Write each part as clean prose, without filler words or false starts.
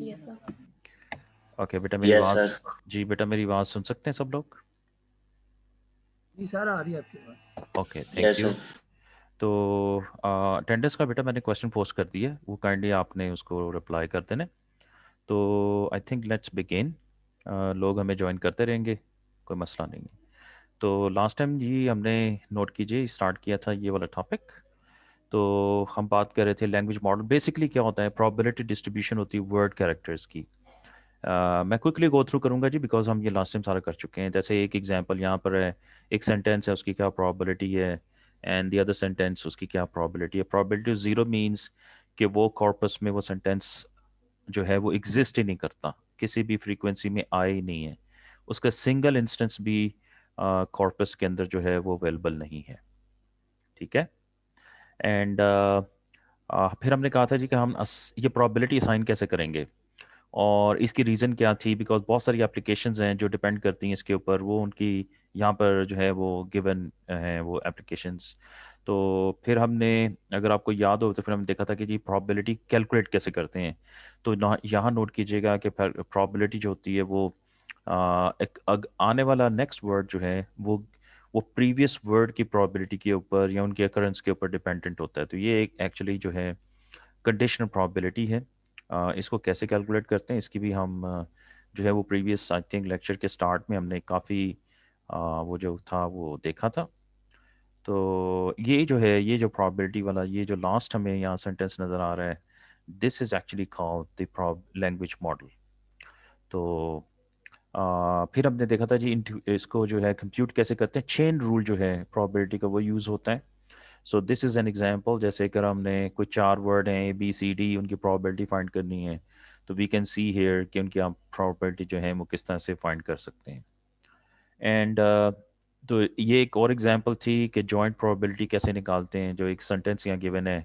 Yes sir. Okay बेटा, मेरी yes आवाज़। सर। जी बेटा, मेरी आवाज़ सुन सकते हैं सब लोग? जी सर, आ रही है आपके पास। Okay, thank yes you. Sir. तो अटेंडेंस का बेटा मैंने क्वेश्चन पोस्ट कर दिया, वो काइंडली आपने उसको रिप्लाई कर देना। तो आई थिंक लेट्स बिगिन। लोग हमें ज्वाइन करते रहेंगे, कोई मसला नहीं है। तो लास्ट टाइम जी हमने, नोट कीजिए, स्टार्ट किया था ये वाला टॉपिक। तो हम बात कर रहे थे लैंग्वेज मॉडल। बेसिकली क्या होता है, प्रोबेबिलिटी डिस्ट्रीब्यूशन होती है वर्ड कैरेक्टर्स की। मैं क्विकली गो थ्रू करूंगा जी, बिकॉज हम ये लास्ट टाइम सारा कर चुके हैं। जैसे एक एग्जांपल यहाँ पर है, एक सेंटेंस है, उसकी क्या प्रोबेबिलिटी है, एंड द अदर सेंटेंस उसकी क्या प्रोबेबिलिटी है। प्रोबेबिलिटी ज़ीरो मीन्स कि वो कॉर्पस में वो सेंटेंस जो है वो एग्जिस्ट ही नहीं करता, किसी भी फ्रीक्वेंसी में आए ही नहीं है, उसका सिंगल इंस्टेंस भी कॉर्पस के अंदर जो है वो अवेलेबल नहीं है। ठीक है। एंड फिर हमने कहा था जी कि हम ये प्रोबेबिलिटी असाइन कैसे करेंगे, और इसकी रीज़न क्या थी। बिकॉज बहुत सारी एप्लीकेशंस हैं जो डिपेंड करती हैं इसके ऊपर, वो उनकी यहाँ पर जो है वो गिवन हैं वो एप्लीकेशंस। तो फिर हमने, अगर आपको याद हो तो फिर हमने देखा था कि जी प्रोबेबिलिटी कैलकुलेट कैसे करते हैं। तो यहाँ नोट कीजिएगा कि प्रोबेबिलिटी जो होती है वो आने वाला नेक्स्ट वर्ड जो है वो प्रीवियस वर्ड की प्रोबेबिलिटी के ऊपर या उनके अकरेंस के ऊपर डिपेंडेंट होता है। तो ये एक एक्चुअली जो है कंडीशनल प्रोबेबिलिटी है। इसको कैसे कैलकुलेट करते हैं इसकी भी हम जो है वो प्रीवियस आई थिंक लेक्चर के स्टार्ट में हमने काफ़ी वो जो था वो देखा था। तो ये जो है, ये जो प्रोबेबिलिटी वाला ये जो लास्ट हमें यहाँ सेंटेंस नज़र आ रहा है, this is actually called the language model. तो फिर हमने देखा था जी इसको जो है कंप्यूट कैसे करते हैं। चेन रूल जो है प्रोबेबिलिटी का वो यूज़ होता है। So this is an example. जैसे अगर हमने कोई चार वर्ड हैं ए बी सी डी, उनकी प्रोबेबिलिटी फाइंड करनी है, तो वी कैन सी हेयर कि उनकी आप प्रोबेबिलिटी जो है वो किस तरह से फाइंड कर सकते हैं। एंड तो ये एक और एग्जांपल थी कि जॉइंट प्रोबेबिलिटी कैसे निकालते हैं, जो एक सेंटेंस यहाँ गिवन है।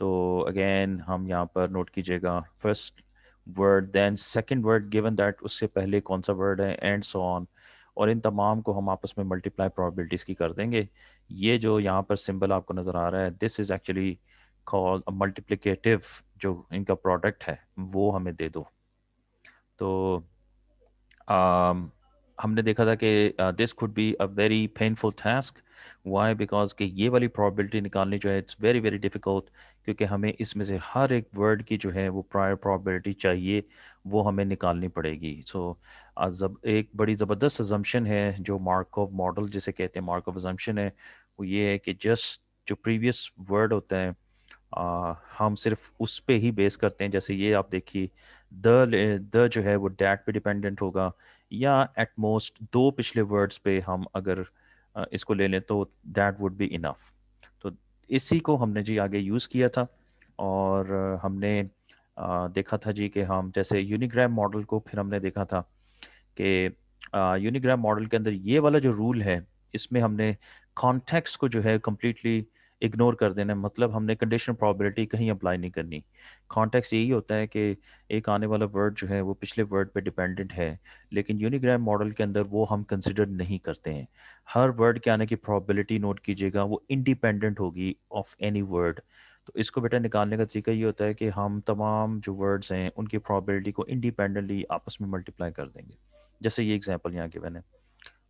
तो अगेन हम यहाँ पर नोट कीजिएगा, first word then second word given that, उससे पहले कौन सा वर्ड है, एंड सो ऑन। और इन तमाम को हम आपस में मल्टीप्लाई प्रोबेबिलिटीज़ की कर देंगे। ये जो यहाँ पर सिंबल आपको नज़र आ रहा है, this is actually called a multiplicative. जो इनका प्रोडक्ट है वो हमें दे दो। तो um, हमने देखा था कि this could be a very painful task. Why? Because कि ये वाली प्रोबेबिलिटी निकालनी जो है इट्स वेरी वेरी डिफ़िकल्ट, क्योंकि हमें इसमें से हर एक वर्ड की जो है वो प्रायर प्रोबेबिलिटी चाहिए, वो हमें निकालनी पड़ेगी। सो जब एक बड़ी ज़बरदस्त अजम्पशन है जो मार्कov मॉडल जिसे कहते हैं, मार्कov अजम्पशन है, वो ये है कि जस्ट जो प्रीवियस वर्ड होता है हम सिर्फ उस पे ही बेस करते हैं। जैसे ये आप देखिए, द जो है वो डैट पे डिपेंडेंट होगा, या एट मोस्ट दो पिछले वर्ड्स पे हम अगर इसको ले लें तो दैट वुड बी इनफ। तो इसी को हमने जी आगे यूज़ किया था। और हमने देखा था जी कि हम जैसे यूनिग्राम मॉडल को फिर हमने देखा था कि यूनिग्राम मॉडल के अंदर ये वाला जो रूल है, इसमें हमने कॉन्टेक्स्ट को जो है कम्प्लीटली इग्नोर कर देना है। मतलब हमने कंडीशनल प्रोबेबिलिटी कहीं अप्लाई नहीं करनी। कॉन्टेक्स्ट यही होता है कि एक आने वाला वर्ड जो है वो पिछले वर्ड पे डिपेंडेंट है, लेकिन यूनिग्राम मॉडल के अंदर वो हम कंसिडर नहीं करते हैं। हर वर्ड के आने की प्रोबेबिलिटी नोट कीजिएगा, वो इंडिपेंडेंट होगी ऑफ एनी वर्ड। तो इसको बेटा निकालने का तरीका ये होता है कि हम तमाम जो वर्ड्स हैं उनकी प्रोबेबिलिटी को इंडिपेंडेंटली आपस में मल्टीप्लाई कर देंगे। जैसे ये एग्जांपल यहाँ गिवन है,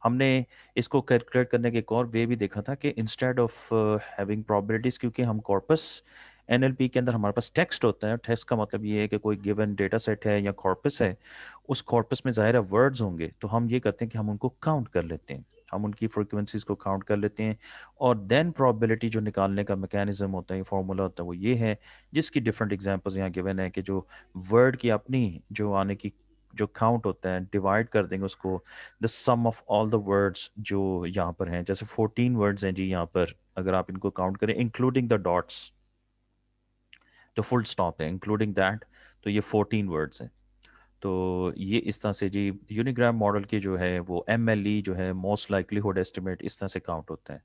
हमने इसको कैलकुलेट करने के एक और वे भी देखा था कि इंस्टेड ऑफ हैविंग प्रोबेबिलिटीज, क्योंकि हम कॉर्पस एनएलपी के अंदर हमारे पास टेक्स्ट होता है। टेक्स्ट का मतलब ये है कि कोई गिवन डेटा सेट है या कॉर्पस है, उस कॉर्पस में ज़ाहिर है वर्ड्स होंगे, तो हम ये करते हैं कि हम उनको काउंट कर लेते हैं, हम उनकी फ्रिक्वेंसीज को काउंट कर लेते हैं। और देन प्रोबेबिलिटी जो निकालने का मैकेनिज्म होता है, फॉर्मूला होता है, वो ये है, जिसकी डिफरेंट एग्जांपल्स यहाँ गिवन है कि जो वर्ड की अपनी जो आने की जो काउंट होता है, डिवाइड कर देंगे उसको the sum of all the words जो यहाँ पर हैं। जैसे 14 वर्ड्स हैं जी यहाँ पर, अगर आप इनको काउंट करें इंक्लूडिंग द डॉट्स, तो फुल स्टॉप है इंक्लूडिंग दैट, तो ये 14 वर्ड्स हैं। तो ये इस तरह से जी यूनिग्राम मॉडल की जो है वो एमएलई जो है, मोस्ट लाइक्लीहुड एस्टिमेट, इस तरह से काउंट होता है।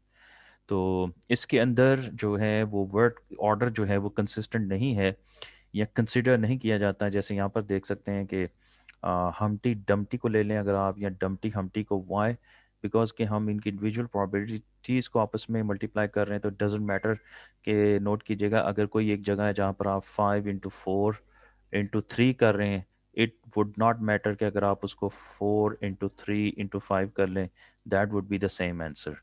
तो इसके अंदर जो है वो वर्ड ऑर्डर जो है वो कंसिस्टेंट नहीं है या कंसिडर नहीं किया जाता है। जैसे यहाँ पर देख सकते हैं कि हमटी डमटी को ले लें अगर आप, या डमटी हमटी को, वाई? बिकॉज कि हम इनकी इंडिविजुअल प्रोबेबिलिटीज़ को आपस में मल्टीप्लाई कर रहे हैं। तो डजेंट मैटर कि, नोट कीजिएगा, अगर कोई एक जगह है जहाँ पर आप 5 इंटू 4 इंटू थ्री कर रहे हैं, इट वुड नॉट मैटर कि अगर आप उसको 4 इंटू 3 इंटू 5 कर लें, that would be the same answer.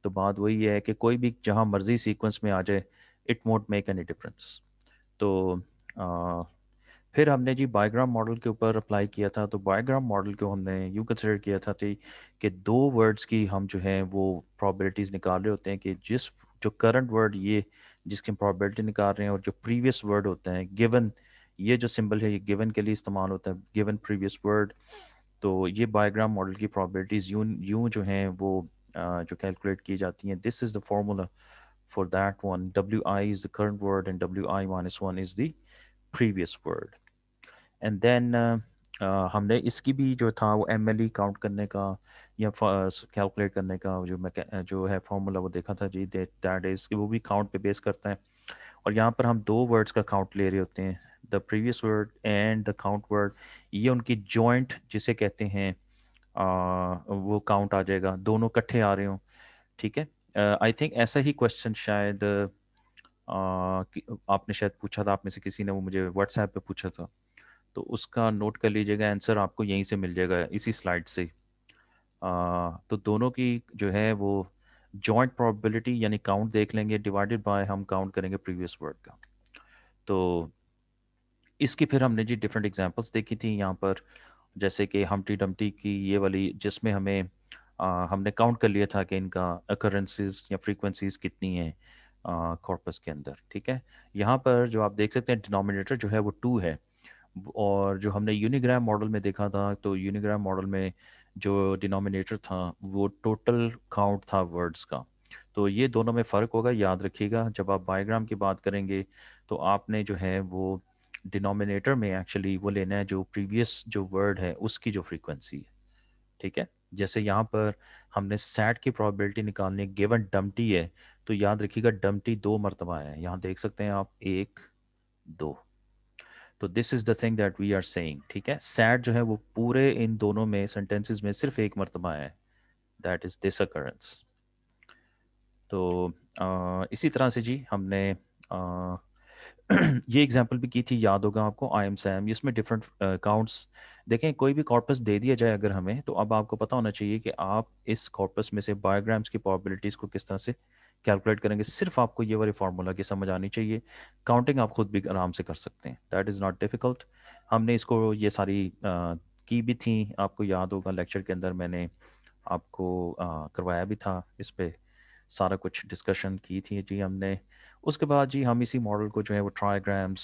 तो बात वही है कि कोई भी जहाँ मर्जी सीक्वेंस में आ जाए, it won't make any difference. तो आ, फिर हमने जी बायोग्राम मॉडल के ऊपर अप्लाई किया था। तो बायोग्राम मॉडल को हमने यूँ कंसिडर किया था कि दो वर्ड्स की हम जो है वो प्रोबेबिलिटीज़ निकाल रहे होते हैं कि जिस जो करंट वर्ड ये जिसकी प्रोबेबिलिटी निकाल रहे हैं, और जो प्रीवियस वर्ड होता है गिवन, ये जो सिंबल है ये गिवन के लिए इस्तेमाल होता है, गिवन प्रीवियस वर्ड। तो ये बायोग्राम मॉडल की प्रोबेबिलिटीज़ यूँ यूँ जो हैं वो जो कैलकुलेट की जाती हैं, this is the formula for that one. W I is the current word and W I minus one is the previous word. And then हमने इसकी भी जो था वो एम एल ई काउंट करने का या कैलकुलेट करने का जो है फॉर्मूला वो देखा था जी, दैट इज़ वो भी काउंट पे बेस करता है। और यहाँ पर हम दो वर्ड्स का काउंट ले रहे होते हैं, the previous word and the count word. ये उनकी जॉइंट जिसे कहते हैं वो काउंट आ जाएगा, दोनों इकट्ठे आ रहे हो। ठीक है। आई थिंक ऐसा ही क्वेश्चन शायद आपने शायद पूछा था, आप में से किसी ने वो मुझे व्हाट्सएप पे पूछा था। तो उसका नोट कर लीजिएगा, आंसर आपको यहीं से मिल जाएगा इसी स्लाइड से। तो दोनों की जो है वो जॉइंट प्रोबेबिलिटी यानी काउंट देख लेंगे, डिवाइडेड बाय हम काउंट करेंगे प्रीवियस वर्ड का। तो इसकी फिर हमने जी डिफरेंट एग्जांपल्स देखी थी यहाँ पर, जैसे कि हमटी डमटी की ये वाली, जिसमें हमने काउंट कर लिया था कि इनका अकरेंसेस या फ्रीक्वेंसीज कितनी हैं कॉर्पस के अंदर। ठीक है। यहाँ पर जो आप देख सकते हैं डिनोमिनेटर जो है वो टू है। और जो हमने यूनिग्राम मॉडल में देखा था, तो यूनिग्राम मॉडल में जो डिनोमिनेटर था वो टोटल काउंट था वर्ड्स का। तो ये दोनों में फ़र्क होगा, याद रखिएगा जब आप बायोग्राम की बात करेंगे। तो आपने जो है वो डिनोमिनेटर में एक्चुअली वो लेना है जो प्रीवियस जो वर्ड है उसकी जो फ्रीक्वेंसी है। ठीक है। जैसे यहाँ पर हमने सैट की प्रोबेबिलिटी निकालनी है, गिवन डम्टी है। तो याद रखिएगा डम्टी दो मरतबा है, यहाँ देख सकते हैं आप, एक दो। तो this is the thing that we are saying. ठीक है। सैड जो है वो पूरे इन दोनों में सेंटेंसेस में सिर्फ एक मरतबा है, दैट इज दिस अकरेंस। तो इसी तरह से जी हमने ये एग्जांपल भी की थी, याद होगा आपको, आई एम सैम। इसमें डिफरेंट काउंट्स देखें, कोई भी कॉर्पस दे दिया जाए अगर हमें, तो अब आपको पता होना चाहिए कि आप इस कॉर्पस में से बायोग्राम्स की प्रोबेबिलिटीज़ को किस तरह से कैलकुलेट करेंगे। सिर्फ आपको ये वाली फार्मूला की समझ आनी चाहिए, काउंटिंग आप खुद भी आराम से कर सकते हैं, दैट इज़ नॉट डिफ़िकल्ट। हमने इसको ये सारी की भी थी, आपको याद होगा लेक्चर के अंदर मैंने आपको करवाया भी था, इस पे सारा कुछ डिस्कशन की थी जी हमने। उसके बाद जी हम इसी मॉडल को जो है वो ट्राईग्राम्स,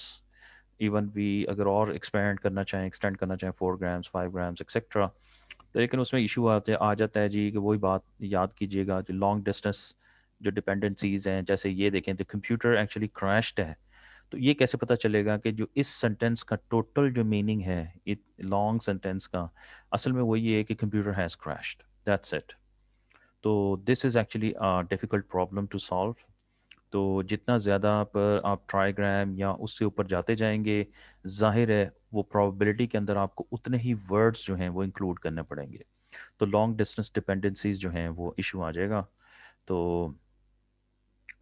इवन भी अगर और एक्सपेंड करना चाहें, एक्सटेंड करना चाहें, 4 ग्राम्स 5 ग्राम्स एक्सेट्रा। तो लेकिन उसमें इशू आ जाता है जी कि वही बात याद कीजिएगा, जो लॉन्ग डिस्टेंस जो डिपेंडेंसीज हैं, जैसे ये देखें द कंप्यूटर एक्चुअली क्रैश्ड है। तो ये कैसे पता चलेगा कि जो इस सेंटेंस का टोटल जो मीनिंग है लॉन्ग सेंटेंस का, असल में वही है कि computer has crashed, that's it. तो this is actually difficult problem to solve. तो जितना ज़्यादा पर आप ट्राईग्राम या उससे ऊपर जाते जाएंगे, जाहिर है वो प्रोबेबिलिटी के अंदर आपको उतने ही वर्ड्स जो हैं वो इंक्लूड करने पड़ेंगे। तो लॉन्ग डिस्टेंस डिपेंडेंसीज जो हैं वो इशू आ जाएगा। तो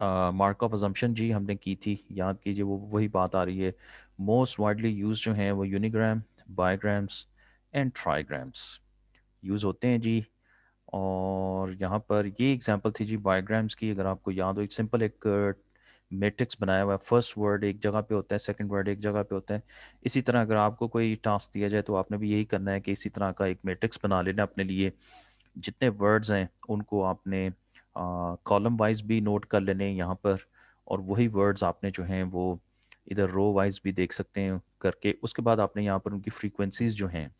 मार्क ऑफ अजम्पशन जी हमने की थी, याद कीजिए, वो वही बात आ रही है। मोस्ट वाइडली यूज जो हैं वो यूनिग्राम, बायोग्राम्स एंड ट्राईग्राम्स यूज़ होते हैं जी। और यहाँ पर ये एग्जांपल थी जी बायोग्राम्स की, अगर आपको याद हो, एक सिंपल एक मैट्रिक्स बनाया हुआ है, फर्स्ट वर्ड एक जगह पे होता है, सेकंड वर्ड एक जगह पे होता है। इसी तरह अगर आपको कोई टास्क दिया जाए तो आपने भी यही करना है कि इसी तरह का एक मैट्रिक्स बना लेना अपने लिए। जितने वर्ड्स हैं उनको आपने कॉलम वाइज भी नोट कर लेने हैं यहाँ पर, और वही वर्ड्स आपने जो हैं वो इधर रो वाइज भी देख सकते हैं करके। उसके बाद आपने यहाँ पर उनकी फ्रीक्वेंसीज जो हैं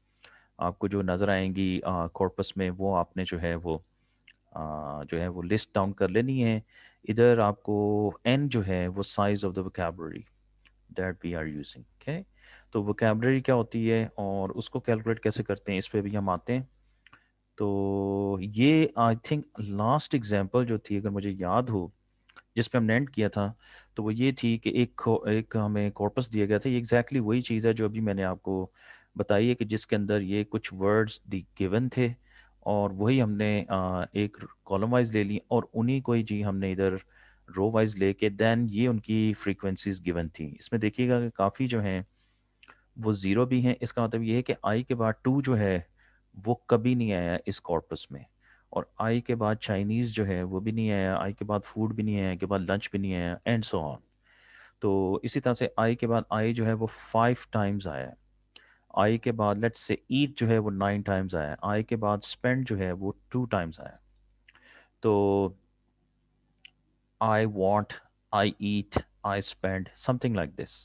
आपको जो नज़र आएंगी कॉर्पस में, वो आपने जो है वो लिस्ट डाउन कर लेनी है। इधर आपको एन जो है वो size of the vocabulary that we are using. Okay. तो वोकैबुलरी क्या होती है और उसको कैलकुलेट कैसे करते हैं, इस पे भी हम आते हैं। तो ये आई थिंक लास्ट एग्जांपल जो थी, अगर मुझे याद हो, जिस पे हमने एंड किया था, तो वो ये थी कि एक हमें कॉर्पस दिया गया था। ये एग्जैक्टली वही चीज़ है जो अभी मैंने आपको बताई है, कि जिसके अंदर ये कुछ वर्ड्स दी गिवन थे, और वही हमने एक कॉलम वाइज ले ली, और उन्हीं को ही जी हमने इधर रो वाइज लेके देन ये उनकी फ्रीक्वेंसीज गिवन थी। इसमें देखिएगा कि काफ़ी जो हैं वो ज़ीरो भी हैं, इसका मतलब ये है कि आई के बाद टू जो है वो कभी नहीं आया इस कॉर्पस में। और आई के बाद चाइनीज़ जो है वो भी नहीं आया, आई के बाद फूड भी नहीं आया, आई के बाद लंच भी नहीं आया, एंड सो ऑन। तो इसी तरह से आई के बाद आई जो है वो 5 टाइम्स आया है। आई के बाद लेट्स से ईट जो है वो 9 टाइम्स आया है। आई के बाद स्पेंड जो है वो 2 टाइम्स आया है। तो I want, I eat, I spend, something like this.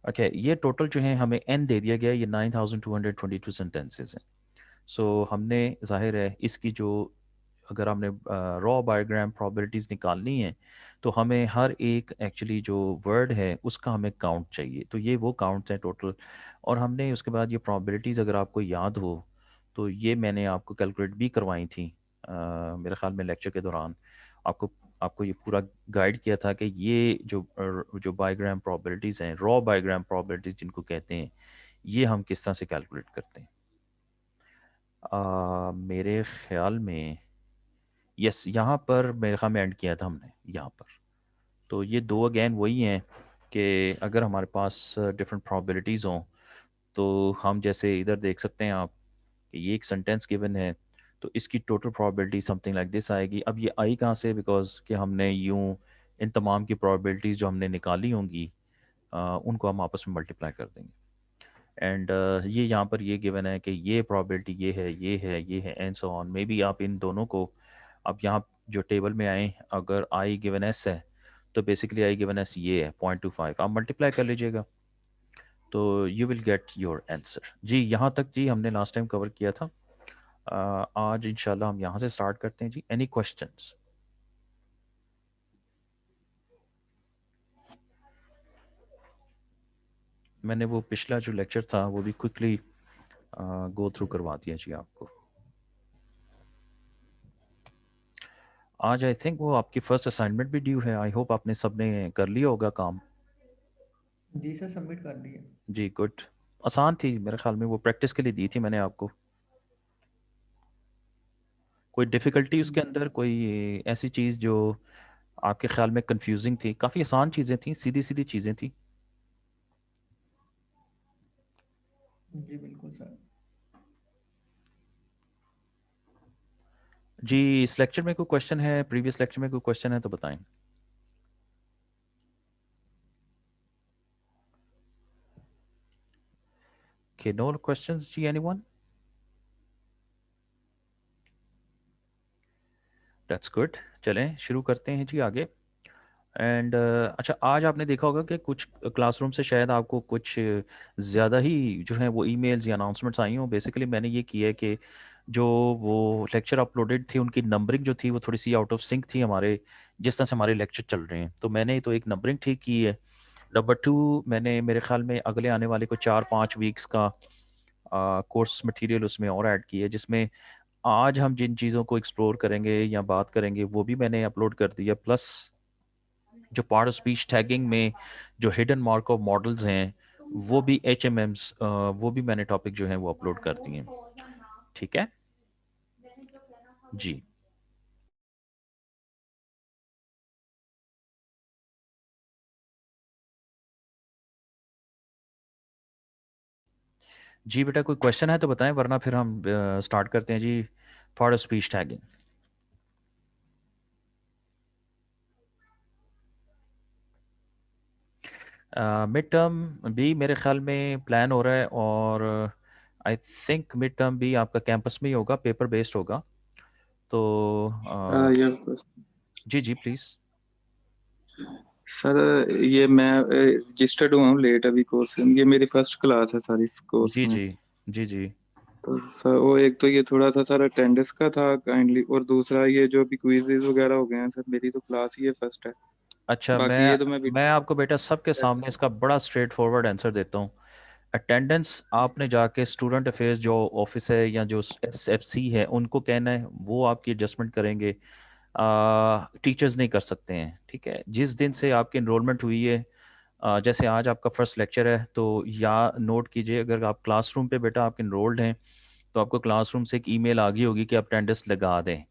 Okay, ये टोटल जो है हमें एन दे दिया गया है, ये 9222 सेंटेंसेज हैं। सो हमने, जाहिर है इसकी जो, अगर हमने रॉ बायोग्राम प्रोबेबिलिटीज़ निकालनी है तो हमें हर एक एक्चुअली जो वर्ड है उसका हमें काउंट चाहिए। तो ये वो काउंट्स हैं टोटल। और हमने उसके बाद ये प्रोबेबिलिटीज़, अगर आपको याद हो तो ये मैंने आपको कैलकुलेट भी करवाई थी मेरे ख्याल में लेक्चर के दौरान। आपको आपको ये पूरा गाइड किया था कि ये जो बायोग्राम प्रोबेबिलिटीज़ हैं, रॉ बायोग्राम प्रोबेबिलिटीज़ जिनको कहते हैं, ये हम किस तरह से कैलकुलेट करते हैं। मेरे ख्याल में यस, यहाँ पर मेरे ख्याल में एंड किया था हमने यहाँ पर। तो ये दो अगेन वही हैं कि अगर हमारे पास डिफरेंट प्रोबेबिलिटीज़ हों तो हम जैसे इधर देख सकते हैं आप कि ये एक सेंटेंस गिवन है, तो इसकी total probability something like this आएगी। अब ये आई कहाँ से, बिकॉज कि हमने यूं इन तमाम की प्रोबेबिलिटीज़ जो हमने निकाली होंगी उनको हम आपस में मल्टीप्लाई कर देंगे। एंड ये यहाँ पर ये गिवन है कि ये प्रोबेबिलिटी ये है, ये है, ये है, and so on. May be आप इन दोनों को, अब यहाँ जो टेबल में आए, अगर आई गिवन एस है तो बेसिकली आई गिवन एस ये है 0.25, आप मल्टीप्लाई कर लीजिएगा तो you will get your answer. जी, यहाँ तक जी हमने लास्ट टाइम कवर किया था। आज इंशाल्लाह हम यहाँ से स्टार्ट करते हैं जी। Any questions? मैंने वो पिछला जो लेक्चर था वो भी क्विकली गो थ्रू करवा दिया जी आपको। आज आई थिंक वो आपकी फर्स्ट असाइनमेंट भी ड्यू है। आई होप आपने सबने कर लिया होगा काम। जी सर, सबमिट कर दिए। जी गुड। आसान थी मेरे ख्याल में, वो प्रैक्टिस के लिए दी थी मैंने आपको। कोई डिफ़िकल्टी उसके जी अंदर, कोई ऐसी चीज़ जो आपके ख्याल में कंफ्यूजिंग थी? काफ़ी आसान चीज़ें थी, सीधी सीधी चीज़ें थी। जी बिल्कुल सर। जी, इस लेक्चर में कोई क्वेश्चन है, प्रीवियस लेक्चर में कोई क्वेश्चन है तो बताएं। ओके, नो क्वेश्चंस जी, एनीवन? That's good. चलें शुरू करते हैं जी आगे। एंड अच्छा, आज आपने देखा होगा कि कुछ क्लासरूम से शायद आपको कुछ ज़्यादा ही जो है वो ईमेल्स या अनाउंसमेंट्स आई हों। बेसिकली मैंने ये किया है कि जो वो लेक्चर अपलोडेड थी उनकी नंबरिंग जो थी वो थोड़ी सी आउट ऑफ सिंक थी हमारे जिस तरह से हमारे लेक्चर चल रहे हैं। तो मैंने तो एक नंबरिंग ठीक की है। नंबर टू, मैंने मेरे ख्याल में अगले आने वाले को 4-5 वीक्स का कोर्स मटेरियल उसमें और ऐड की है, जिसमें आज हम जिन चीज़ों को एक्सप्लोर करेंगे या बात करेंगे वो भी मैंने अपलोड कर दिया। प्लस जो पार्ट ऑफ स्पीच टैगिंग में जो हिडन मार्कअप मॉडल्स हैं वो भी HMMs, वो भी मैंने टॉपिक जो है वो अपलोड कर दिए हैं। ठीक है जी। जी बेटा, कोई क्वेश्चन है तो बताएं, वरना फिर हम स्टार्ट करते हैं जी part of speech tagging. Mid term भी मेरे ख्याल में प्लान हो रहा है, और आई थिंक मिड टर्म भी आपका कैंपस में ही होगा, पेपर बेस्ड होगा। तो ये जी जी प्लीज़। सर, ये मैं रजिस्टर्ड हुआ हूँ लेट अभी कोर्स में। ये मेरी फर्स्ट क्लास है सर इस कोर्स जी में। जी जी जी। तो सर वो एक तो ये थोड़ा सा सर अटेंडेंस का था काइंडली, और दूसरा ये जो अभी क्विज़ेज वगैरह हो गए हैं सर, मेरी तो क्लास ही ये फर्स्ट है। अच्छा, बाकी ये तो मैं मैं वीडियो आपको बेटा सबके सामने इसका बड़ा स्ट्रेट फॉरवर्ड आंसर देता हूँ। अटेंडेंस आपने जाके स्टूडेंट अफेयर्स जो ऑफिस है या जो SFC है उनको कहना है, वो आपकी एडजस्टमेंट करेंगे। टीचर्स नहीं कर सकते हैं। ठीक है, जिस दिन से आपकी इनरोलमेंट हुई है, जैसे आज आपका फर्स्ट लेक्चर है, तो या नोट कीजिए, अगर आप क्लासरूम पे बेटा आप इनरोल्ड हैं तो आपको क्लासरूम से एक ईमेल आ गई होगी कि आप अटेंडेंस लगा दें।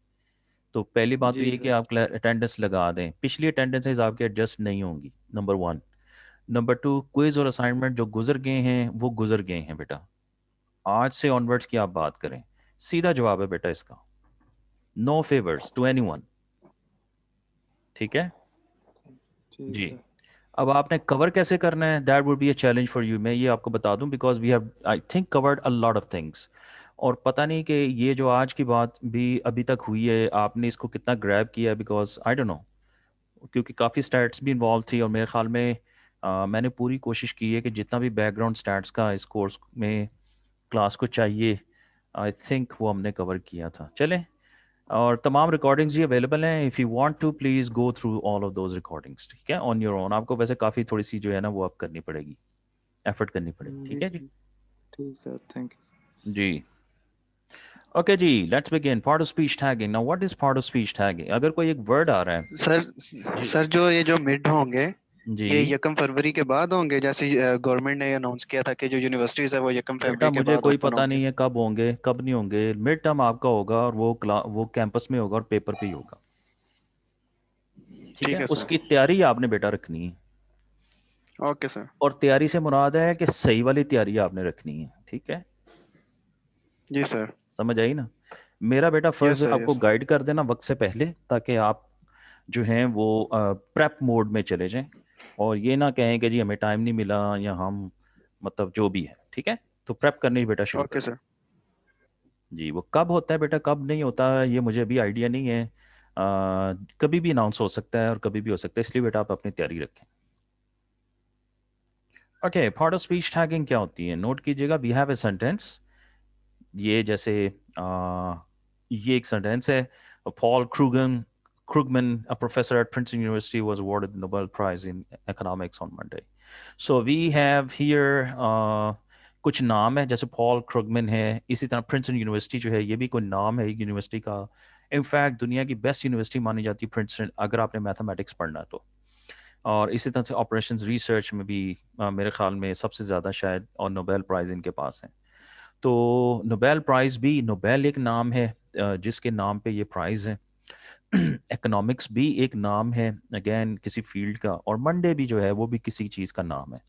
तो पहली बात तो जी ये कि सर। आप अटेंडेंस लगा दें। पिछली अटेंडेंसेज आपकी एडजस्ट नहीं होंगी, नंबर 1। नंबर 2, क्विज और असाइनमेंट जो गुजर गए हैं वो गुजर गए हैं बेटा। आज से ऑनवर्ड्स की आप बात करें, सीधा जवाब है बेटा इसका, नो फेवर्स टू एनीवन। ठीक है ठीक जी। सर। अब आपने कवर कैसे करना है, that would be a challenge for you. मैं ये आपको बता दूं because we have I think covered a lot of things. और पता नहीं कि ये जो आज की बात भी अभी तक हुई है आपने इसको कितना ग्रैब किया है, बिकॉज आई डोंट नो, क्योंकि काफ़ी स्टैट्स भी इन्वॉल्व थी और मेरे ख्याल में मैंने पूरी कोशिश की है कि जितना भी बैकग्राउंड स्टैट्स का इस कोर्स में क्लास को चाहिए, आई थिंक वो हमने कवर किया था। चलें, और तमाम रिकॉर्डिंग्स ये अवेलेबल हैं, if you want to please go through all of those recordings, ठीक है, ऑन योर ओन। आपको वैसे काफ़ी थोड़ी सी जो है ना वो आप करनी पड़ेगी, एफर्ट करनी पड़ेगी, ठीक जी है जी। ठीक सर, थैंक यू। जी ओके जी, let's begin. Part of speech tagging. Now what is part of speech tagging? अगर कोई एक वर्ड आ रहा है सर जी सर जो ये जो मिड होंगे जी ये 1 फरवरी के बाद होंगे, जैसे गवर्नमेंट ने अनाउंस किया था कि जो यूनिवर्सिटीज है वो 1 फरवरी बेटा के मुझे बाद कोई ओपन पता होंगे। नहीं है कब होंगे कब नहीं होंगे। मिड टर्म आपका होगा और वो कैंपस में होगा और पेपर पे ही होगा, ठीक है। ठीक है उसकी सर। तैयारी आपने बेटा रखनी है, ओके सर। और तैयारी से मुराद है कि सही वाली तैयारी आपने रखनी है, ठीक है। जी सर। समझ आई ना? मेरा बेटा फर्ज यस है सर, आपको यस। गाइड कर देना वक्त से पहले, ताकि आप जो हैं वो प्रेप मोड में चले जाएं और ये ना कहें कि जी हमें टाइम नहीं मिला या हम मतलब जो भी है, ठीक है। तो प्रेप करनी बेटा शुरू कर ओके दें। सर। जी, वो कब होता है बेटा कब नहीं होता ये मुझे भी आइडिया नहीं है। कभी भी अनाउंस हो सकता है और कभी भी हो सकता है, इसलिए बेटा आप अपनी तैयारी रखें। Okay, part of speech tagging क्या होती है, नोट कीजिएगा। वी हैव ए सेंटेंस, ये जैसे ये एक सेंटेंस है, Paul Krugman, a professor at Princeton University, was awarded the Nobel Prize in economics on Monday. So we have here कुछ नाम है, जैसे पॉल क्रुगमैन है, इसी तरह प्रिंसटन यूनिवर्सिटी जो है ये भी कोई नाम है एक यूनिवर्सिटी का। इनफैक्ट दुनिया की बेस्ट यूनिवर्सिटी मानी जाती है प्रिंसटन, अगर आपने मैथमेटिक्स पढ़ना है तो। और इसी तरह से ऑपरेशंस रिसर्च में भी मेरे ख्याल में सबसे ज़्यादा शायद और नोबेल प्राइज़ इनके पास है। तो नोबेल प्राइज़ भी, नोबेल एक नाम है जिसके नाम पे ये प्राइज़ है। इकोनॉमिक्स भी एक नाम है अगेन किसी फील्ड का, और मंडे भी जो है वो भी किसी चीज़ का नाम है।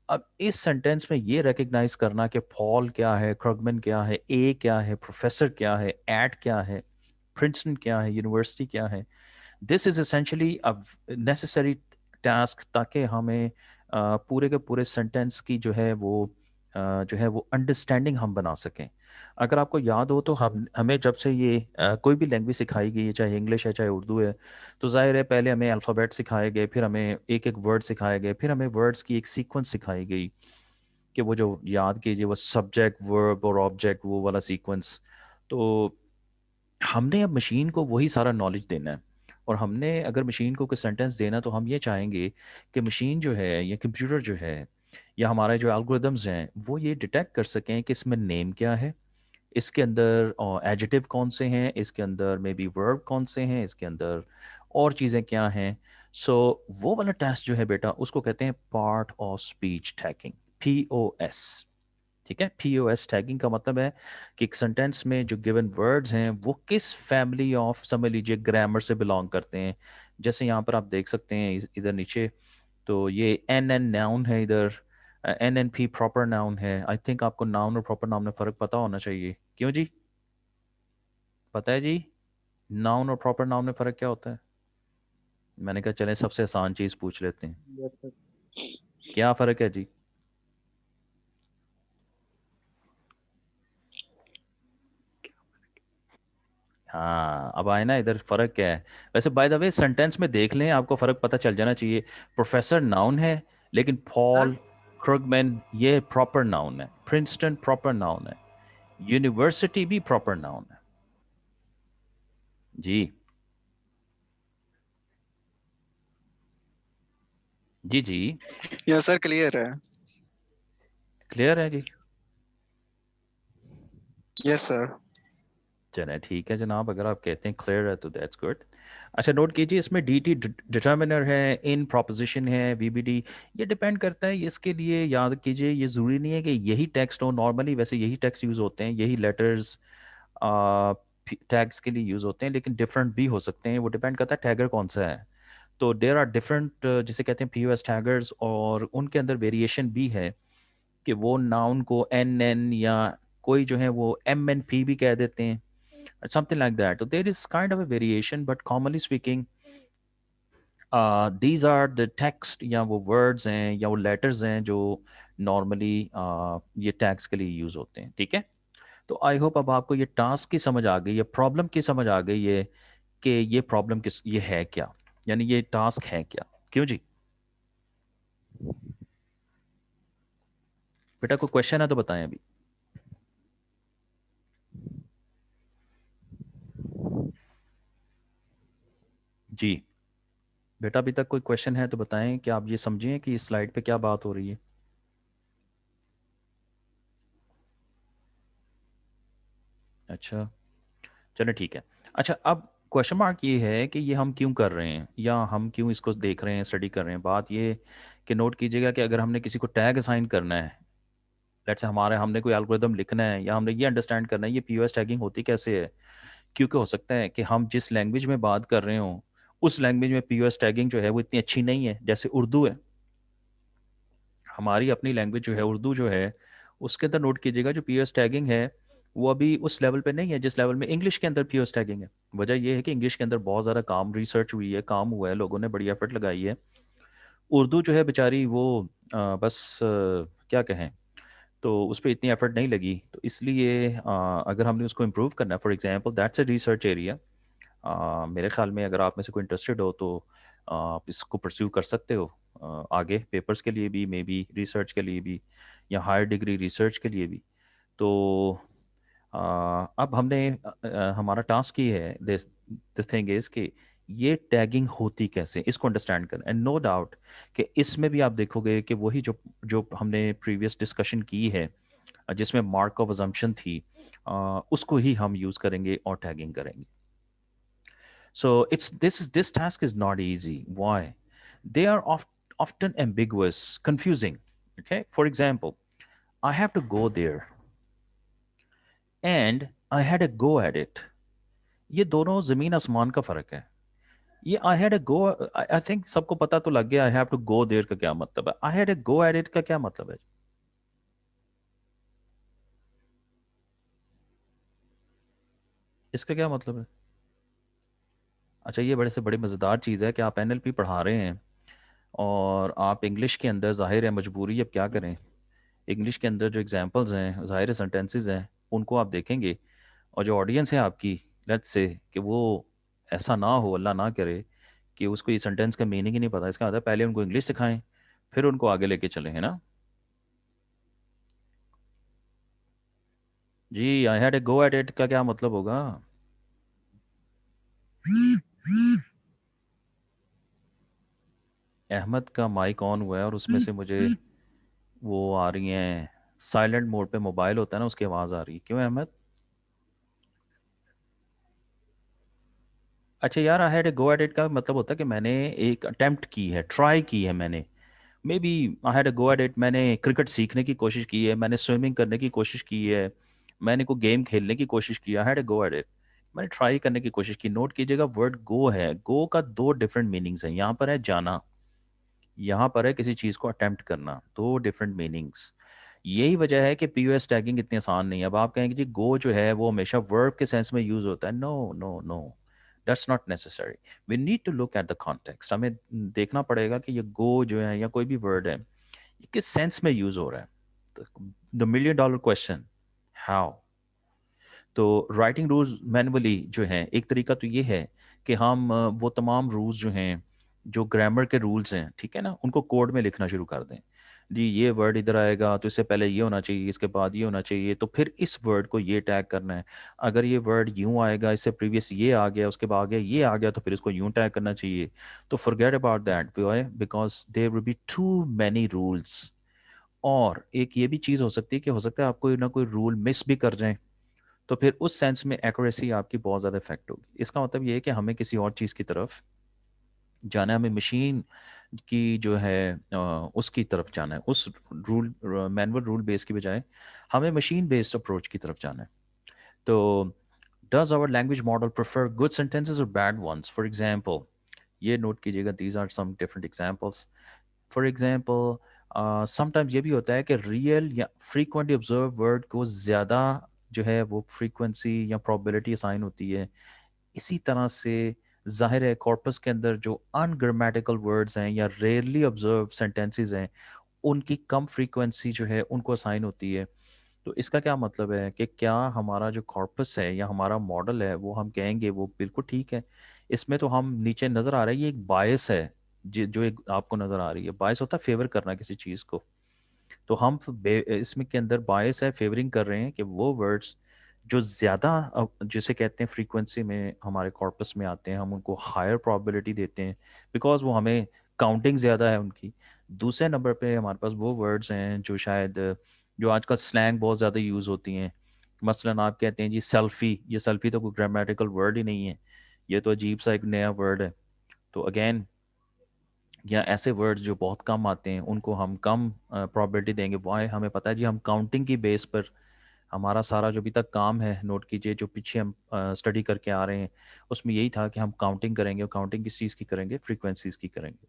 अब इस सेंटेंस में ये रिकग्नाइज करना कि पॉल क्या है, क्रगमैन क्या है, ए क्या है, प्रोफेसर क्या है, एट क्या है, प्रिंसटन क्या है, यूनिवर्सिटी क्या है, this is essentially a necessary task, ताकि हमें पूरे के पूरे सेंटेंस की जो है वो अंडरस्टैंडिंग हम बना सकें। अगर आपको याद हो तो हम हमें जब से ये कोई भी लैंग्वेज सिखाई गई है, चाहे इंग्लिश है चाहे उर्दू है, तो जाहिर है पहले हमें अल्फ़ाबेट सिखाए गए, फिर हमें एक एक वर्ड सिखाए गए, फिर हमें वर्ड्स की एक सीक्वेंस सिखाई गई कि वो जो याद कीजिए वो सब्जेक्ट वर्ब और ऑब्जेक्ट वो वाला सीक्वेंस। तो हमने अब मशीन को वही सारा नॉलेज देना है, और हमने अगर मशीन को कोई सेंटेंस देना तो हम ये चाहेंगे कि मशीन जो है या कंप्यूटर जो है या हमारे जो एल्गोरिदम्स हैं वो ये डिटेक्ट कर सकें कि इसमें नेम क्या है, इसके अंदर एडजेटिव कौन से हैं, इसके अंदर मे बी वर्ब कौन से हैं, इसके अंदर और चीज़ें क्या हैं। सो वो वाला टेस्ट जो है बेटा उसको कहते हैं part of speech tagging, POS, ठीक है। POS टैगिंग का मतलब है कि एक सेंटेंस में जो गिवन वर्ड्स हैं वो किस फैमिली ऑफ, समझ लीजिए, ग्रामर से बिलोंग करते हैं। जैसे यहाँ पर आप देख सकते हैं इधर नीचे, तो ये NN नाउन है, इधर NNP प्रॉपर नाउन है। आई थिंक आपको नाउन और प्रॉपर नाउन में फ़र्क पता होना चाहिए, क्यों जी? पता है जी नाउन और प्रॉपर नाउन में फ़र्क क्या होता है? मैंने कहा चलें सबसे आसान चीज़ पूछ लेते हैं, यस सर। क्या फ़र्क है जी? हाँ, अब आए ना इधर, फ़र्क क्या है? वैसे बाय द वे सेंटेंस में देख लें, आपको फ़र्क पता चल जाना चाहिए। प्रोफेसर नाउन है, लेकिन पॉल क्रुगमैन ये प्रॉपर नाउन है, प्रिंसटन प्रॉपर नाउन है, यूनिवर्सिटी भी प्रॉपर नाउन है जी। जी जी, यस सर, क्लियर है। क्लियर है जी। Yes sir. चलें ठीक है जनाब, अगर आप कहते हैं क्लियर है तो दैट्स गुड। अच्छा नोट कीजिए, इसमें DT डिटर्मिनर है, इन प्रॉपोजिशन है, VBD, ये डिपेंड करता है। इसके लिए याद कीजिए ये ज़रूरी नहीं है कि यही टेक्स्ट हो, नॉर्मली वैसे यही टेक्स्ट यूज़ होते हैं, यही लेटर्स टैग्स के लिए यूज़ होते हैं, लेकिन डिफरेंट भी हो सकते हैं, वो डिपेंड करता है टैगर कौन सा है। तो देयर आर डिफरेंट जिसे कहते हैं पीओएस टैगर्स, और उनके अंदर वेरिएशन भी है कि वो नाउन को एन एन या कोई जो है वो एम एन पी भी कह देते हैं, समथिंग लाइक दैट. तो there is kind of a variation, but commonly speaking these are the text या वो वर्ड्स हैं या वो लेटर्स हैं जो नॉर्मली ये टैग्स के लिए यूज होते हैं. ठीक है, तो आई होप अब आपको ये टास्क की समझ आ गई, ये प्रॉब्लम की समझ आ गई है कि ये प्रॉब्लम किस ये है क्या, यानी ये टास्क है क्या. क्यों जी, बेटा कोई क्वेश्चन है तो बताएं अभी. जी बेटा, अभी तक कोई क्वेश्चन है तो बताएं कि आप ये समझिए कि इस स्लाइड पे क्या बात हो रही है. अच्छा चलो ठीक है. अच्छा, अब क्वेश्चन मार्क ये है कि ये हम क्यों कर रहे हैं या हम क्यों इसको देख रहे हैं, स्टडी कर रहे हैं. बात ये कि नोट कीजिएगा कि अगर हमने किसी को टैग असाइन करना है, लेट्स से हमारे हमने कोई एल्गोरिदम लिखना है या हमने ये अंडरस्टैंड करना है ये पीओएस टैगिंग होती कैसे है, क्योंकि हो सकता है कि हम जिस लैंग्वेज में बात कर रहे हो उस लैंग्वेज में पीओएस टैगिंग जो है वो इतनी अच्छी नहीं है. जैसे उर्दू है, हमारी अपनी लैंग्वेज जो है उर्दू जो है, उसके अंदर नोट कीजिएगा जो पीओएस टैगिंग है वो अभी उस लेवल पे नहीं है जिस लेवल में इंग्लिश के अंदर पीओएस टैगिंग है. वजह यह है कि इंग्लिश के अंदर बहुत ज़्यादा काम रिसर्च हुई है, काम हुआ है, लोगों ने बड़ी एफर्ट लगाई है. उर्दू जो है बेचारी वो बस क्या कहें, तो उस पर इतनी एफर्ट नहीं लगी. तो इसलिए अगर हमने उसको इम्प्रूव करना है, for example that's a research area. मेरे ख्याल में अगर आप में से कोई इंटरेस्टेड हो तो आप इसको परस्यू कर सकते हो आगे पेपर्स के लिए भी, मे बी रिसर्च के लिए भी, या हायर डिग्री रिसर्च के लिए भी. तो अब हमने हमारा टास्क ये है, द थिंग इज कि ये टैगिंग होती कैसे, इसको अंडरस्टैंड करना. एंड नो डाउट कि इसमें भी आप देखोगे कि वही जो जो हमने प्रीवियस डिस्कशन की है जिसमें मार्क ऑफ अजम्पशन थी, उसको ही हम यूज़ करेंगे और टैगिंग करेंगे. So this task is not easy. Why? They are often ambiguous, confusing. Okay. For example, I have to go there, and I had a go at it. ये दोनों जमीन आसमान का फर्क है. ये I had a go, I think सबको पता तो लग गया I have to go there का क्या मतलब है. I had a go at it का क्या मतलब है? इसका क्या मतलब है? अच्छा, ये बड़े से बड़ी मज़ेदार चीज़ है कि आप एनएलपी पढ़ा रहे हैं और आप इंग्लिश के अंदर, जाहिर है मजबूरी, अब क्या करें, इंग्लिश के अंदर जो एग्जांपल्स हैं, ज़ाहिर सेंटेंसेस हैं, उनको आप देखेंगे और जो ऑडियंस है आपकी, लेट्स से कि वो ऐसा ना हो, अल्लाह ना करे, कि उसको ये सेंटेंस का मीनिंग ही नहीं पता. इसका मतलब है पहले उनको इंग्लिश सिखाएं फिर उनको आगे लेके चलें, है ना. जी, I had a go at it का क्या मतलब होगा? अहमद का माइक ऑन हुआ है और उसमें से मुझे वो आ रही हैं, साइलेंट मोड पे मोबाइल होता है ना, उसकी आवाज़ आ रही है. क्यों अहमद? अच्छा यार, आई had a go at it का मतलब होता है कि मैंने एक अटेम्प्ट की है, ट्राई की है मैंने. Maybe I had a go at it, मैंने क्रिकेट सीखने की कोशिश की है, मैंने स्विमिंग करने की कोशिश की है, मैंने कोई गेम खेलने की कोशिश की. आई had a go at it, मैंने ट्राई करने की कोशिश की. नोट कीजिएगा वर्ड गो है, गो का दो डिफरेंट मीनिंग्स हैं. यहाँ पर है जाना, यहाँ पर है किसी चीज़ को अटेम्प्ट करना, दो डिफरेंट मीनिंग्स. यही वजह है कि पीओएस टैगिंग इतनी आसान नहीं है. अब आप कहेंगे जी गो जो है वो हमेशा वर्ब के सेंस में यूज होता है. No no no, that's not necessary. We need to look at the context. हमें देखना पड़ेगा कि ये गो जो है या कोई भी वर्ड है ये किस सेंस में यूज हो रहा है. The million dollar question, how. तो राइटिंग रूल्स मैनुअली जो है, एक तरीका तो ये है कि हम वो तमाम रूल्स जो हैं, जो ग्रामर के रूल्स हैं, ठीक है ना, उनको कोड में लिखना शुरू कर दें. जी ये वर्ड इधर आएगा तो इससे पहले ये होना चाहिए, इसके बाद ये होना चाहिए, तो फिर इस वर्ड को ये टैग करना है. अगर ये वर्ड यूं आएगा, इससे प्रीवियस ये आ गया, उसके बाद आगे ये आ गया, तो फिर इसको यूं टैग करना चाहिए. तो forget about that, because there will be too many rules. और एक ये भी चीज़ हो सकती है कि हो सकता है आप कोई ना कोई रूल मिस भी कर जाएं, तो फिर उस सेंस में एक्यूरेसी आपकी बहुत ज़्यादा इफेक्ट होगी. इसका मतलब ये है कि हमें किसी और चीज़ की तरफ जाना है, हमें मशीन की जो है उसकी तरफ जाना है, उस रूल मैनुअल रूल बेस की बजाय हमें मशीन बेस्ड अप्रोच की तरफ जाना है. तो does our language model prefer good sentences और बैड वंस? फॉर एग्जांपल, ये नोट कीजिएगा, these are some different examples. For example sometimes ये भी होता है कि रियल या फ्रीक्वेंटली ऑब्जर्व वर्ड को ज़्यादा जो है वो फ्रीक्वेंसी या प्रोबेबिलिटी असाइन होती है। इसी तरह से ज़ाहिर है कॉर्पस के अंदर जो अनग्रामेटिकल वर्ड्स हैं या रेयरली ऑब्जर्व सेंटेंसेस हैं, उनकी कम फ्रीक्वेंसी जो है उनको असाइन होती है। तो इसका क्या मतलब है कि क्या हमारा जो कॉर्पस है या हमारा मॉडल है वो हम कहेंगे वो बिल्कुल ठीक है। इसमें तो हम नीचे नज़र आ रहा है ये एक बायस है, जो एक आपको नज़र आ रही है। बायस होता है फेवर करना किसी चीज़ को। तो हम इसमें के अंदर बायस है, फेवरिंग कर रहे हैं कि वो वर्ड्स जो ज़्यादा जिसे कहते हैं फ्रीक्वेंसी में हमारे कॉर्पस में आते हैं, हम उनको हायर प्रोबेबिलिटी देते हैं बिकॉज वो हमें काउंटिंग ज़्यादा है उनकी। दूसरे नंबर पे हमारे पास वो वर्ड्स हैं जो शायद जो आजकल स्लैंग बहुत ज़्यादा यूज़ होती हैं। मसलन आप कहते हैं जी सेल्फ़ी, ये सेल्फ़ी तो कोई ग्रामेटिकल वर्ड ही नहीं है, ये तो अजीब सा एक नया वर्ड है। तो अगेन या ऐसे वर्ड्स जो बहुत कम आते हैं उनको हम कम प्रोबेबिलिटी देंगे। वाई, हमें पता है जी हम काउंटिंग की बेस पर हमारा सारा जो अभी तक काम है, नोट कीजिए, जो पीछे हम स्टडी करके आ रहे हैं उसमें यही था कि हम काउंटिंग करेंगे। और काउंटिंग किस चीज़ की करेंगे? फ्रीक्वेंसीज की करेंगे।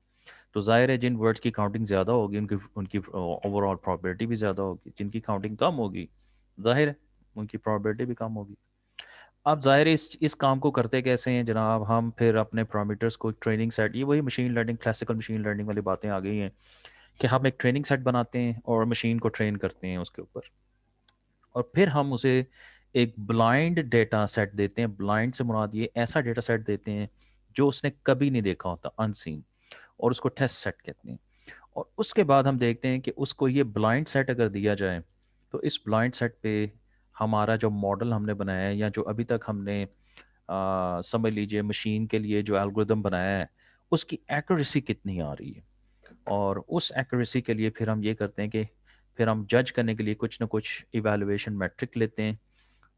तो जाहिर है जिन वर्ड्स की काउंटिंग ज़्यादा होगी उनकी उनकी ओवरऑल प्रोबेबिलिटी भी ज़्यादा होगी। जिनकी काउंटिंग कम होगी जाहिर है उनकी प्रोबेबिलिटी भी कम होगी। अब ज़ाहिर है इस काम को करते कैसे हैं जनाब? हम फिर अपने पैरामीटर्स को ट्रेनिंग सेट, ये वही machine learning, classical machine learning वाली बातें आ गई हैं कि हम एक ट्रेनिंग सेट बनाते हैं और मशीन को ट्रेन करते हैं उसके ऊपर। और फिर हम उसे एक ब्लाइंड डेटा सेट देते हैं। ब्लाइंड से मुराद ये ऐसा डेटा सेट देते हैं जो उसने कभी नहीं देखा होता, अनसीन, और उसको टेस्ट सेट कहते हैं। और उसके बाद हम देखते हैं कि उसको ये ब्लाइंड सेट अगर दिया जाए तो इस ब्लाइंड सेट पे हमारा जो मॉडल हमने बनाया है या जो अभी तक हमने समझ लीजिए मशीन के लिए जो एल्गोरिदम बनाया है उसकी एक्यूरेसी कितनी आ रही है। और उस एक्यूरेसी के लिए फिर हम ये करते हैं कि फिर हम जज करने के लिए कुछ ना कुछ इवैल्यूएशन मैट्रिक लेते हैं।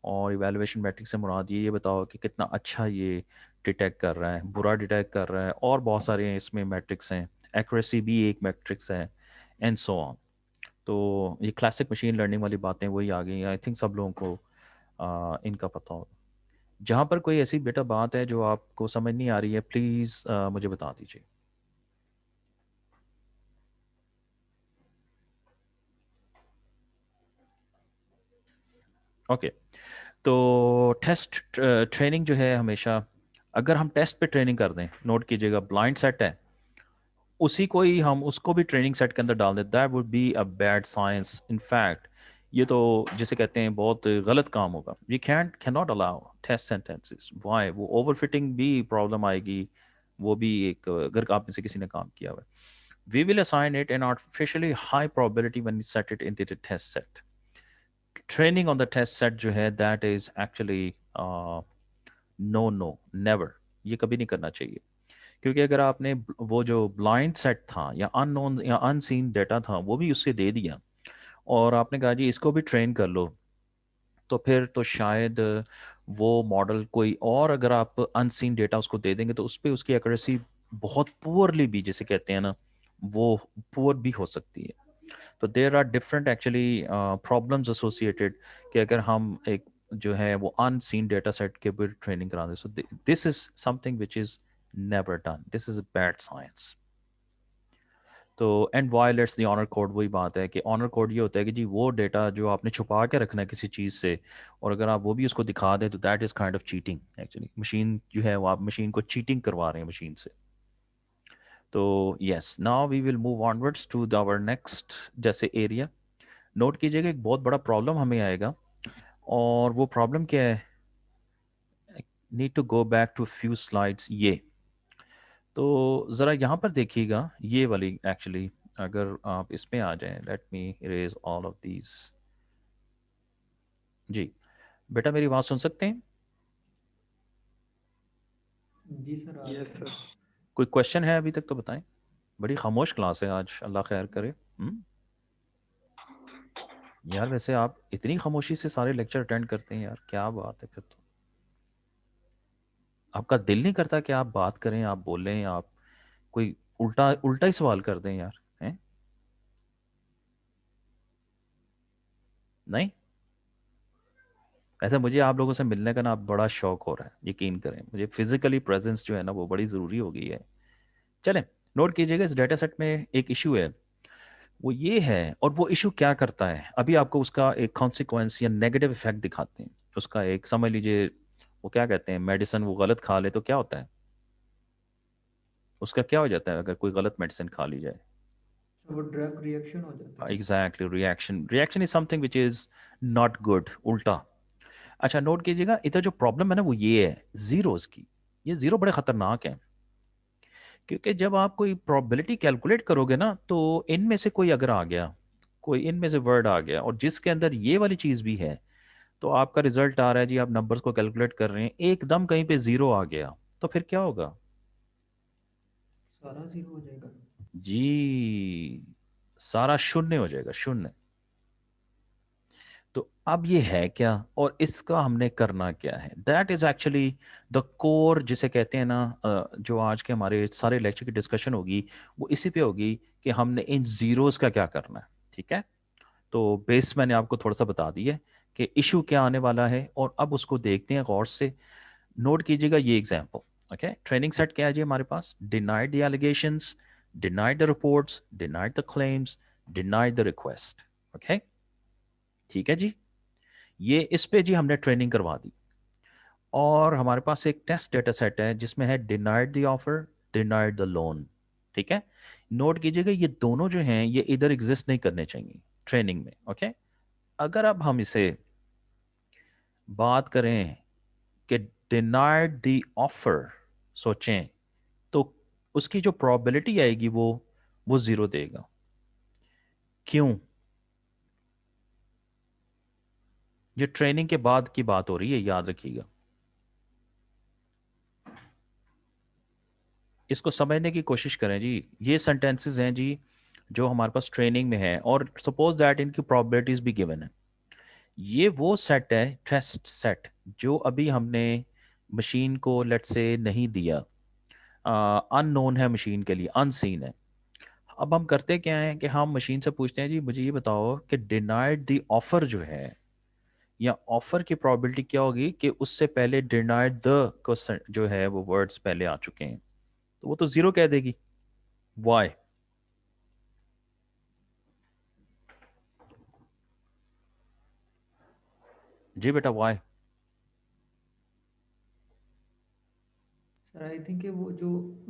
और इवैल्यूएशन मैट्रिक से मुराद ये बताओ कि कितना अच्छा ये डिटेक्ट कर रहा है, बुरा डिटेक्ट कर रहा है, और बहुत सारे इसमें मैट्रिक्स हैं। एक्यूरेसी भी एक मैट्रिक्स है, एंड सो ऑन। तो ये क्लासिक मशीन लर्निंग वाली बातें वही आ गई। आई थिंक सब लोगों को इनका पता होगा। जहाँ पर कोई ऐसी बेटा बात है जो आपको समझ नहीं आ रही है, प्लीज़ मुझे बता दीजिए। ओके, तो टेस्ट ट्रेनिंग जो है हमेशा, अगर हम टेस्ट पे ट्रेनिंग कर दें, नोट कीजिएगा ब्लाइंड सेट है, उसी को ही हम उसको भी ट्रेनिंग सेट के अंदर डाल दें, that would be a bad science. In fact ये तो जिसे कहते हैं बहुत गलत काम होगा। We can not allow test sentences. Why? वो ओवरफिटिंग भी प्रॉब्लम आएगी। वो भी एक, अगर आप में से किसी ने काम किया हुआ है, we will assign it an artificially high probability when we set it into the test set. Training on the test set जो है that is actually no, never, ये कभी नहीं करना चाहिए। क्योंकि अगर आपने वो जो ब्लाइंड सेट था या अननोन या अनसीन डेटा था वो भी उससे दे दिया और आपने कहा जी इसको भी ट्रेन कर लो, तो फिर तो शायद वो मॉडल कोई और, अगर आप अनसीन डेटा उसको दे देंगे तो उस पर उसकी एक्यूरेसी बहुत पुअरली भी, जिसे कहते हैं ना, वो पुअर भी हो सकती है। तो there are different actually problems associated कि अगर हम एक जो है वो अनसीन डेटा सेट के ऊपर ट्रेनिंग करा दें। So this is something which is never done, this is bad science. तो and violates the honour code, वही बात है कि ऑनर कोड ये होता है कि जी वो डेटा जो आपने छुपा के रखना है किसी चीज़ से, और अगर आप वो भी उसको दिखा दें तो that is kind of cheating. Actually machine जो है वो आप मशीन को चीटिंग करवा रहे हैं मशीन से। तो yes, now we will move onwards to our next जैसे एरिया। नोट कीजिएगा एक बहुत बड़ा प्रॉब्लम हमें आएगा, और वो प्रॉब्लम क्या है? Need to go back to few slides. ये तो ज़रा यहाँ पर देखिएगा, ये वाली एक्चुअली, अगर आप इसमें आ जाएं, let me erase all of these. जी बेटा, मेरी बात सुन सकते हैं? जी सर, आ रही यस है। सर। कोई क्वेश्चन है अभी तक तो बताएं। बड़ी खामोश क्लास है आज, अल्लाह खैर करे। यार वैसे आप इतनी खामोशी से सारे लेक्चर अटेंड करते हैं यार, क्या बात है फिर तो। आपका दिल नहीं करता कि आप बात करें, आप बोलें, आप कोई उल्टा उल्टा ही सवाल कर दें यार, हैं? नहीं? ऐसा मुझे आप लोगों से मिलने का ना बड़ा शौक हो रहा है, यकीन करें। मुझे फिजिकली प्रेजेंस जो है ना वो बड़ी ज़रूरी हो गई है। चलें, नोट कीजिएगा इस डेटा सेट में एक इशू है, वो ये है, और वो इशू क्या करता है अभी आपको उसका एक कॉन्सिक्वेंस या नेगेटिव इफेक्ट दिखाते हैं। उसका एक समझ लीजिए, वो क्या कहते हैं, मेडिसिन वो गलत खा ले तो क्या होता है, उसका क्या हो जाता है अगर कोई गलत मेडिसिन खा ली जाए। तो वो ड्रग रिएक्शन हो जाता है। Exactly, reaction is something which is not good, उल्टा। अच्छा, नोट कीजिएगा इधर जो प्रॉब्लम है ना वो ये है जीरोस की। ये जीरो बड़े खतरनाक हैं, क्योंकि जब आप कोई प्रोबेबिलिटी कैलकुलेट करोगे ना, तो इनमें से कोई अगर आ गया, कोई इनमें से वर्ड आ गया और जिसके अंदर ये वाली चीज भी है, तो आपका रिजल्ट आ रहा है जी, आप नंबर्स को कैलकुलेट कर रहे हैं, एकदम कहीं पे जीरो आ गया, तो फिर क्या होगा सारा जीरो हो जाएगा। जी, सारा शून्य हो जाएगा, शून्य। तो अब ये है क्या और इसका हमने करना क्या है, that is actually the core, जिसे कहते हैं ना, जो आज के हमारे सारे लेक्चर की डिस्कशन होगी वो इसी पे होगी कि हमने इन जीरोस का क्या करना है। ठीक है, तो बेस मैंने आपको थोड़ा सा बता दी है कि इशू क्या आने वाला है, और अब उसको देखते हैं गौर से। नोट कीजिएगा ये एग्जांपल। ओके, ट्रेनिंग सेट क्या है जी हमारे पास, denied the allegations, denied the reports, denied the claims, denied the request. Okay, ठीक है जी, ये इस पे जी हमने ट्रेनिंग करवा दी। और हमारे पास एक टेस्ट डेटा सेट है जिसमें है denied the offer, denied the loan. ठीक है, नोट कीजिएगा ये दोनों जो हैं ये इधर एग्जिस्ट नहीं करने चाहिए ट्रेनिंग में। ओके, अगर अब हम इसे बात करें कि डिनाइड द ऑफर सोचें, तो उसकी जो प्रोबेबिलिटी आएगी वो जीरो देगा। क्यों? ये ट्रेनिंग के बाद की बात हो रही है, याद रखिएगा। इसको समझने की कोशिश करें जी। ये सेंटेंसेस हैं जी जो हमारे पास ट्रेनिंग में है, और सपोज दैट इनकी प्रोबेबिलिटीज भी गिवन है। ये वो सेट है, टेस्ट सेट, जो अभी हमने मशीन को लेट से नहीं दिया, अननोन है मशीन के लिए, अनसीन है। अब हम करते क्या है कि हम मशीन से पूछते हैं जी मुझे ये बताओ कि डिनाइड द ऑफर जो है, या ऑफर की प्रोबेबिलिटी क्या होगी कि उससे पहले डिनाइड द को जो है वो वर्ड्स पहले आ चुके हैं, तो वो तो जीरो कह देगी। वाई? जी बेटा, वाई? सर आई थिंक वो जो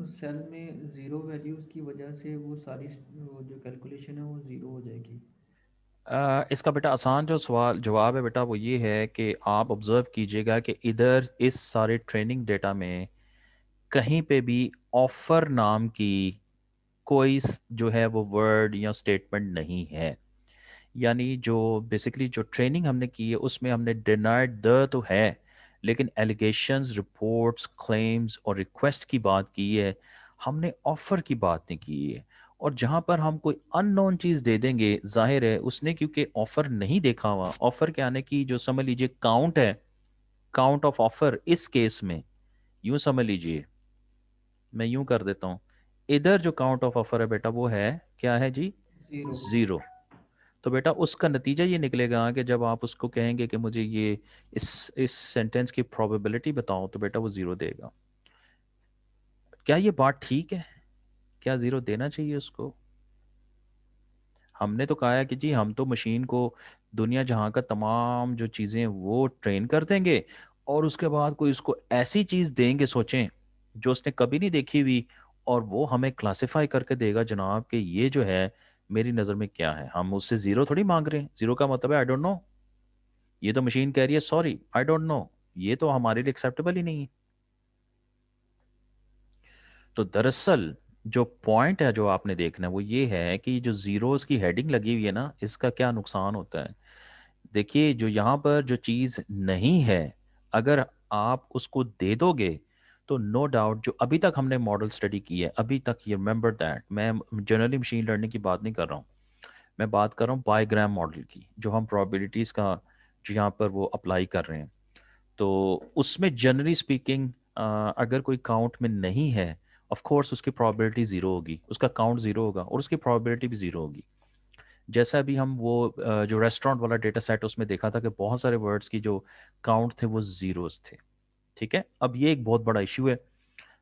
सेल में ज़ीरो वैल्यूज़ की वजह से वो सारी वो जो कैलकुलेशन है वो ज़ीरो हो जाएगी। इसका बेटा आसान जो सवाल जवाब है बेटा वो ये है कि आप ऑब्जर्व कीजिएगा कि इधर इस सारे ट्रेनिंग डेटा में कहीं पे भी ऑफर नाम की कोई जो है वो वर्ड या स्टेटमेंट नहीं है। यानी जो बेसिकली जो ट्रेनिंग हमने की है उसमें हमने डिनाइड द तो है, लेकिन एलिगेशंस, रिपोर्ट्स, क्लेम्स और रिक्वेस्ट की बात की है, हमने ऑफर की बात नहीं की है। और जहां पर हम कोई अननोन चीज दे देंगे, जाहिर है उसने क्योंकि ऑफर नहीं देखा हुआ, ऑफर के आने की जो समझ लीजिए काउंट है, काउंट ऑफ ऑफर इस केस में यूं समझ लीजिए, मैं यूं कर देता हूं, इधर जो काउंट ऑफ ऑफर है बेटा वो है, क्या है जी, ज़ीरो। जीरो। तो बेटा उसका नतीजा ये निकलेगा कि जब आप उसको कहेंगे कि मुझे ये इस सेंटेंस की प्रोबेबिलिटी बताओ, तो बेटा वो जीरो देगा। क्या ये बात ठीक है? क्या जीरो देना चाहिए उसको? हमने तो कहा है कि जी हम तो मशीन को दुनिया जहां का तमाम जो चीजें हैं, वो ट्रेन कर देंगे, और उसके बाद कोई उसको ऐसी चीज देंगे, सोचें, जो उसने कभी नहीं देखी हुई, और वो हमें क्लासिफाई करके देगा जनाब कि ये जो है मेरी नजर में क्या है। हम उससे जीरो थोड़ी मांग रहे हैं, जीरो का मतलब है आई डोंट नो। ये तो मशीन कह रही है सॉरी आई डोंट नो, ये तो हमारे लिए एक्सेप्टेबल ही नहीं है। तो दरअसल जो पॉइंट है जो आपने देखना है वो ये है कि जो जीरोस की हेडिंग लगी हुई है ना, इसका क्या नुकसान होता है। देखिए जो यहाँ पर जो चीज़ नहीं है, अगर आप उसको दे दोगे, तो नो डाउट जो अभी तक हमने मॉडल स्टडी की है, अभी तक ये रिमेंबर दैट, मैं जनरली मशीन लर्निंग की बात नहीं कर रहा हूँ, मैं बात कर रहा हूँ बायग्राम मॉडल की, जो हम प्रोबेबिलिटीज़ का जो यहाँ पर वो अप्लाई कर रहे हैं। तो उसमें जनरली स्पीकिंग अगर कोई काउंट में नहीं है, ऑफ कोर्स उसकी प्रोबेबिलिटी ज़ीरो होगी, उसका काउंट ज़ीरो होगा और उसकी प्रोबेबिलिटी भी ज़ीरो होगी। जैसा अभी हम वो जो रेस्टोरेंट वाला डेटा सेट उसमें देखा था कि बहुत सारे वर्ड्स की जो काउंट थे वो ज़ीरोस थे। ठीक है, अब ये एक बहुत बड़ा इशू है।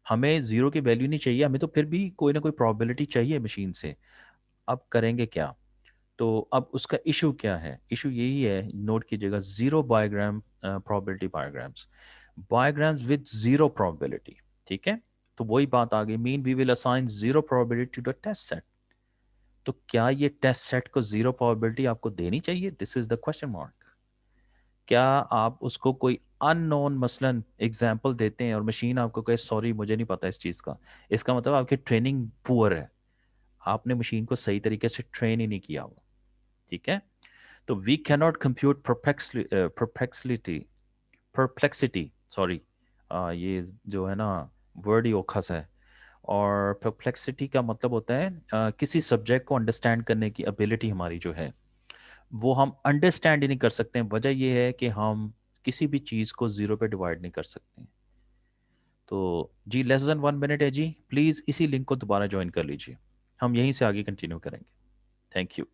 हमें ज़ीरो की वैल्यू नहीं चाहिए, हमें तो फिर भी कोई ना कोई प्रोबेबिलिटी चाहिए मशीन से। अब करेंगे क्या? तो अब उसका इशू क्या है? इशू यही है, नोट कीजिएगा, zero bigram probability bigrams with zero probability. ठीक है, तो वही बात आ गई, mean we will assign zero probability to test set. तो क्या ये टेस्ट सेट को ज़ीरो प्रोबेबिलिटी आपको देनी चाहिए? This is the question mark. क्या आप उसको कोई अननोन मसलन एग्जाम्पल देते हैं और मशीन आपको कहे सॉरी मुझे नहीं पता इस चीज़ का, इसका मतलब आपकी ट्रेनिंग पुअर है, आपने मशीन को सही तरीके से ट्रेन ही नहीं किया हुआ। ठीक है, तो we cannot compute perplexity sorry, ये जो है ना वर्ड ही ओखा सा है। और परप्लेक्सिटी का मतलब होता है किसी सब्जेक्ट को अंडरस्टैंड करने की एबिलिटी हमारी जो है वो हम अंडरस्टैंड ही नहीं कर सकते हैं। वजह यह है कि हम किसी भी चीज़ को ज़ीरो पे डिवाइड नहीं कर सकते। तो जी लेस देन 1 मिनट है जी, प्लीज़ इसी लिंक को दोबारा ज्वाइन कर लीजिए, हम यहीं से आगे कंटिन्यू करेंगे। Thank you.